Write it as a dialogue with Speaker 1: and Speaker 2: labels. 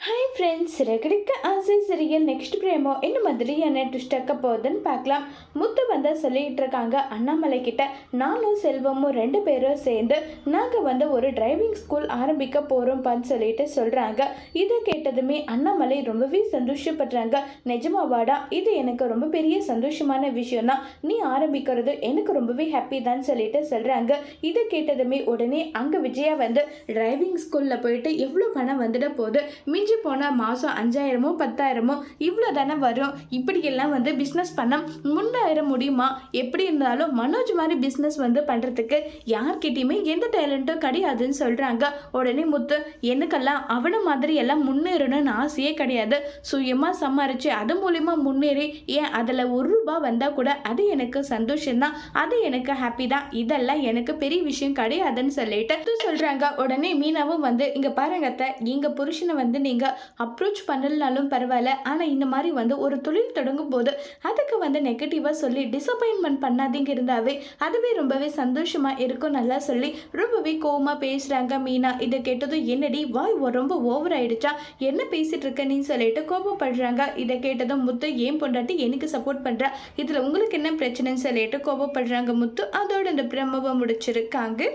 Speaker 1: Hi friends, ரெகடிக்க ஆசை serial next பிரேமோ என்ன மாதிரியான ட்விஸ்ட் ஆக்க போகுதுன்னு பார்க்கலாம். முத்து வந்து சொல்லிட்டு இருக்காங்க அண்ணாமலை கிட்ட, நானும் செல்வமும் 2 பேரும் சேர்ந்து நாங்கள் ஒரு டிரைவிங் ஸ்கூல் ஆரம்பிக்க போகிறோம்ப்பான்னு சொல்லிட்டு சொல்கிறாங்க. இதை கேட்டதுமே அண்ணாமலை ரொம்பவே சந்தோஷப்படுறாங்க. நிஜமாவாடா, இது எனக்கு ரொம்ப பெரிய சந்தோஷமான விஷயம் தான், நீ ஆரம்பிக்கிறது எனக்கு ரொம்பவே ஹாப்பி தான் சொல்லிட்டு சொல்கிறாங்க. இதை கேட்டதுமே உடனே அங்கே விஜயா வந்து டிரைவிங் ஸ்கூலில் போயிட்டு எவ்வளோ பணம் வந்துட போகுது, மிஞ்சி போனால் மாதம் 5000மோ 10,000மோ இவ்வளோ தானே வரும், இப்படியெல்லாம் பிஸ்னஸ் பண்ண முன்னேற முடியுமா, எப்படி இருந்தாலும் மனோஜ் மாதிரி பிஸ்னஸ் பண்ணுறதுக்கு யார்கிட்டையுமே எந்த டேலண்ட்டும் கிடையாதுன்னு சொல்கிறாங்க. உடனே முத்து, எனக்கெல்லாம் அவனை மாதிரி எல்லாம் முன்னேறணும்னு ஆசையே கிடையாது, சுயமாக சம்பாரிச்சு அது மூலிமா முன்னேறி ஏன் அதில் ₹1 வந்தால் கூட அது எனக்கு சந்தோஷம்தான், அது எனக்கு ஹாப்பி தான், இதெல்லாம் எனக்கு பெரிய விஷயம் கிடையாதுன்னு சொல்லிட்டு சொல்கிறாங்க. உடனே மீனாவும் இங்கே பாருங்க அத்தை, எங்கள் புருஷனை நீங்கள் அப்ரோச் பண்ணலனாலும் பரவாயில்ல, ஆனால் இந்த மாதிரி ஒரு தொழில் தொடங்கும் போது அதுக்கு நெகட்டிவாக சொல்லி டிசப்பாயின்மெண்ட் பண்ணாதீங்க இருந்தாவே அதுவே ரொம்பவே சந்தோஷமாக இருக்கும் நல்லா சொல்லி ரொம்பவே கோவமாக பேசுகிறாங்க மீனா. இதை கேட்டதும் என்னடி வாய் ரொம்ப ஓவர் ஆயிடுச்சா, என்ன பேசிட்டு இருக்க நீ சொல்லிட்டு கோபப்படுறாங்க. இதை கேட்டதும் முத்து, ஏன் பொண்டாட்டி எனக்கு சப்போர்ட் பண்ணுறா, இதில் உங்களுக்கு என்ன பிரச்சனைன்னு சொல்லிட்டு கோபப்படுறாங்க முத்து. அதோட இந்த பிரமவை முடிச்சிருக்காங்க.